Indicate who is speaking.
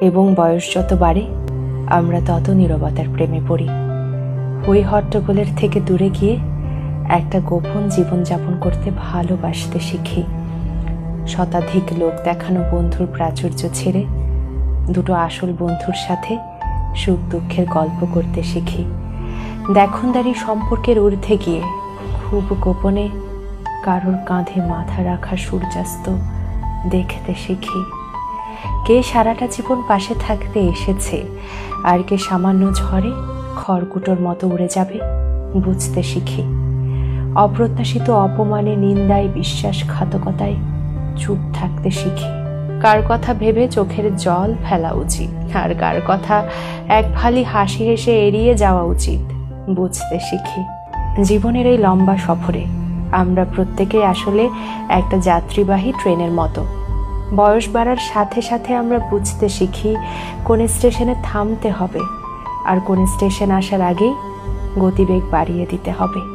Speaker 1: এবং বয়স যত বাড়ে আমরা তত নীরবতার প্রেমে পড়ি। হই হট্টগোলের থেকে দূরে গিয়ে একটা গোপন জীবনযাপন করতে ভালোবাসতে শিখি। শতাধিক লোক দেখানো বন্ধুর প্রাচুর্য ছেড়ে দুটো আসল বন্ধুর সাথে সুখ দুঃখের গল্প করতে শিখি। দেখনদারি সম্পর্কের ঊর্ধ্বে গিয়ে খুব গোপনে কারোর কাঁধে মাথা রাখা সূর্যাস্ত দেখতে শিখি। কে সারাটা জীবন পাশে থাকতে এসেছে আর কে সামান্য ঝড়ে খড়কুটোর মতো উড়ে যাবে বুঝতে শিখি। অপ্রত্যাশিত অপমানে, নিন্দায়, বিশ্বাসঘাতকতায় চুপ থাকতে শিখি। কার কথা ভেবে চোখের জল ফেলা উচিত আর কার কথা এক ফালি হাসি হেসে এড়িয়ে যাওয়া উচিত বুঝতে শিখি। জীবনের এই লম্বা সফরে আমরা প্রত্যেকেই আসলে একটা যাত্রীবাহী ট্রেনের মতো। বয়স বাড়ার সাথে সাথে আমরা বুঝতে শিখি কোন স্টেশনে থামতে হবে আর কোন স্টেশন আসার আগেই গতিবেগ বাড়িয়ে দিতে হবে।